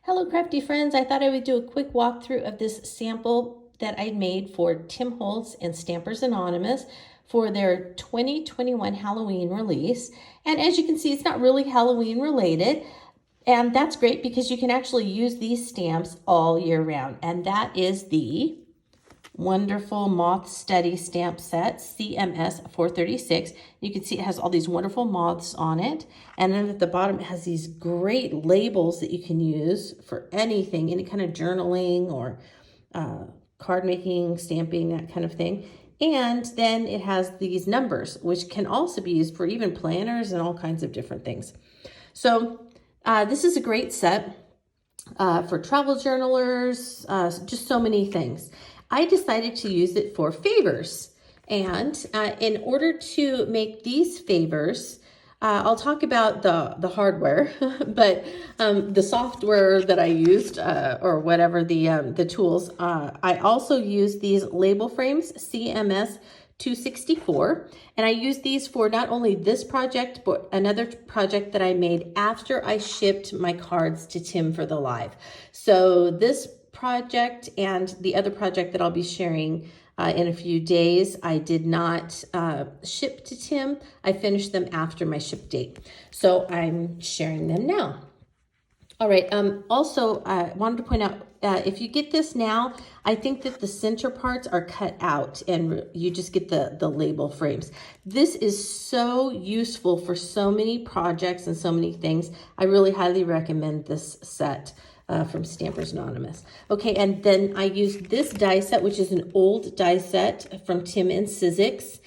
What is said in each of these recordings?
Hello crafty friends, I thought I would do a quick walkthrough of this sample that I made for Tim Holtz and Stampers Anonymous for their 2021 Halloween release. And as you can see, it's not really Halloween related, and that's great because you can actually use these stamps all year round. And that is the wonderful Moth Study stamp set, CMS 436. You can see it has all these wonderful moths on it. And then at the bottom, it has these great labels that you can use for anything, any kind of journaling or card making, stamping, that kind of thing. And then it has these numbers, which can also be used for even planners and all kinds of different things. So this is a great set for travel journalers, just so many things. I decided to use it for favors. And in order to make these favors, I'll talk about the hardware, but the software that I used, or whatever the tools, I also used these label frames, CMS 264, and I used these for not only this project, but another project that I made after I shipped my cards to Tim for the live. So this project and the other project that I'll be sharing in a few days, I did not ship to Tim. I finished them after my ship date. So I'm sharing them now. All right, also I wanted to point out, if you get this now, I think that the center parts are cut out and you just get the label frames. This is so useful for so many projects and so many things. I really highly recommend this set from Stampers Anonymous. Okay, and then I used this die set, which is an old die set from Tim and Sizzix,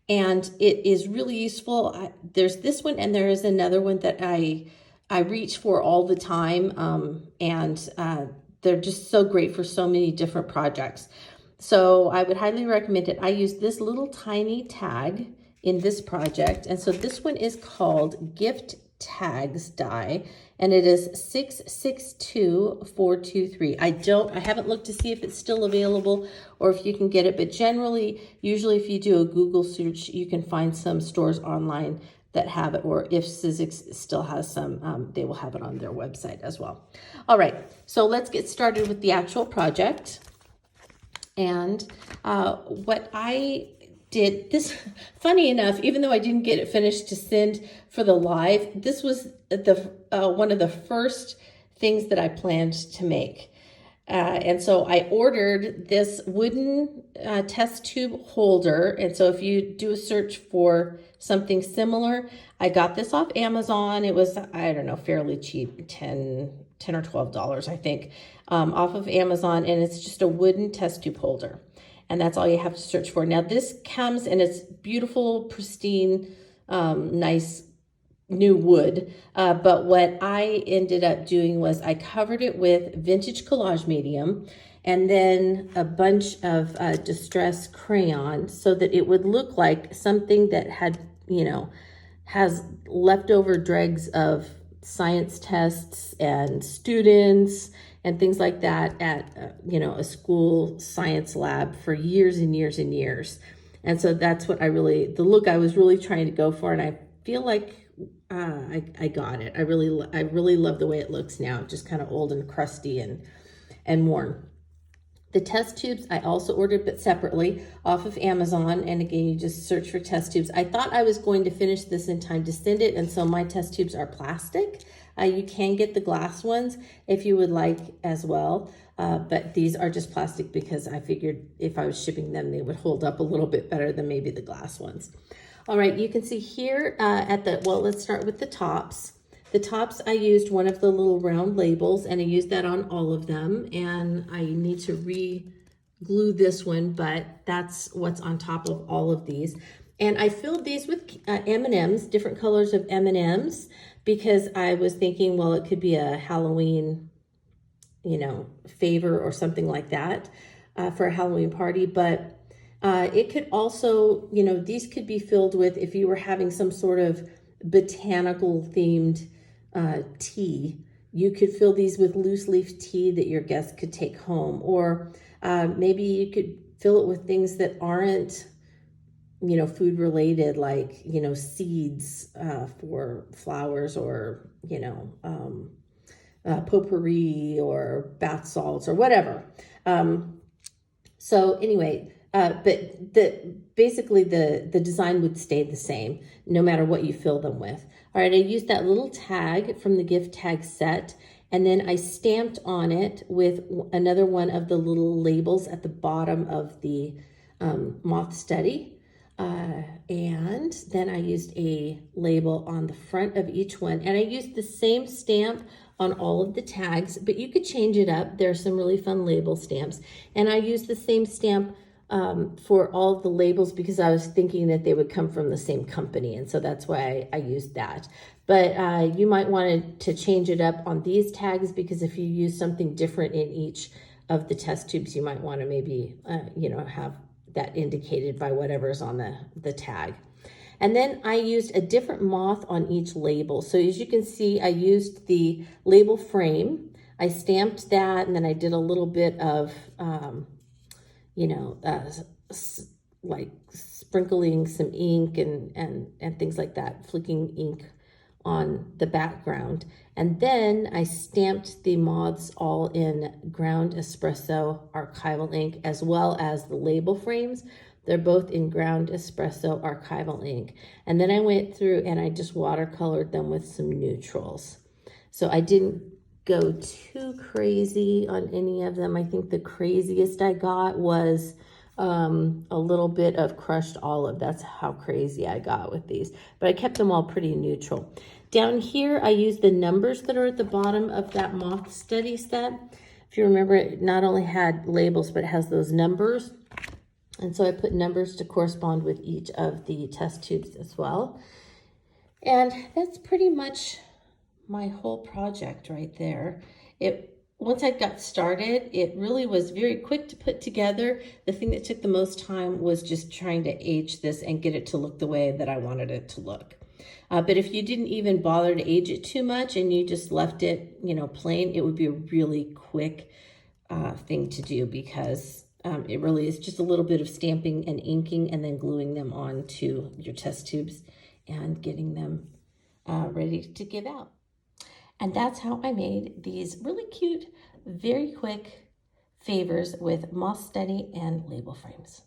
and it is really useful. There's this one, and there is another one that I reach for all the time, and they're just so great for so many different projects. So I would highly recommend it. I use this little tiny tag in this project, and so this one is called Gift Tags die, and it is 662423. I haven't looked to see if it's still available or if you can get it, but usually if you do a Google search, you can find some stores online that have it, or if Sizzix still has some, they will have it on their website as well. All right, so let's get started with the actual project. And what I did, this, funny enough, even though I didn't get it finished to send for the live, this was one of the first things that I planned to make. And so I ordered this wooden test tube holder. And so if you do a search for something similar, I got this off Amazon. It was, I don't know, fairly cheap, $10 or $12, I think, off of Amazon. And it's just a wooden test tube holder. And that's all you have to search for. Now this comes in its beautiful, pristine, nice new wood. But what I ended up doing was I covered it with vintage collage medium and then a bunch of distress crayon so that it would look like something that had, has leftover dregs of science tests and students and things like that at, a school science lab for years and years and years. And so that's what the look I was really trying to go for. And I feel like I got it. I really love the way it looks now, just kind of old and crusty and worn. The test tubes I also ordered, but separately off of Amazon. And again, you just search for test tubes. I thought I was going to finish this in time to send it. And so my test tubes are plastic. You can get the glass ones if you would like as well. But these are just plastic because I figured if I was shipping them, they would hold up a little bit better than maybe the glass ones. All right, you can see here let's start with the tops. The tops, I used one of the little round labels, and I used that on all of them. And I need to re-glue this one, but that's what's on top of all of these. And I filled these with M&Ms, different colors of M&Ms, because I was thinking, well, it could be a Halloween, favor or something like that for a Halloween party. But it could also, these could be filled with, if you were having some sort of botanical themed tea, you could fill these with loose leaf tea that your guests could take home. Or maybe you could fill it with things that aren't, food related, like, seeds for flowers, or, potpourri or bath salts or whatever. So anyway, but basically the design would stay the same no matter what you fill them with. All right, I used that little tag from the gift tag set, and then I stamped on it with another one of the little labels at the bottom of the Moth study. And then I used a label on the front of each one, and I used the same stamp on all of the tags, but you could change it up. There are some really fun label stamps, and I used the same stamp for all of the labels because I was thinking that they would come from the same company, and so that's why I used that. But you might want to change it up on these tags, because if you use something different in each of the test tubes, you might want to maybe have that indicated by whatever's on the tag. And then I used a different moth on each label. So as you can see, I used the label frame. I stamped that, and then I did a little bit of, like sprinkling some ink and things like that, flicking ink on the background. And then I stamped the moths all in ground espresso archival ink, as well as the label frames. They're both in ground espresso archival ink. And then I went through and I just watercolored them with some neutrals. So I didn't go too crazy on any of them. I think the craziest I got was a little bit of crushed olive. That's how crazy I got with these, but I kept them all pretty neutral. Down here, I used the numbers that are at the bottom of that Moth study set. If you remember, it not only had labels, but it has those numbers. And so I put numbers to correspond with each of the test tubes as well. And that's pretty much my whole project right there. Once I got started, it really was very quick to put together. The thing that took the most time was just trying to age this and get it to look the way that I wanted it to look. But if you didn't even bother to age it too much and you just left it, plain, it would be a really quick thing to do, because it really is just a little bit of stamping and inking and then gluing them onto your test tubes and getting them ready to give out. And that's how I made these really cute, very quick favors with Moth study and label frames.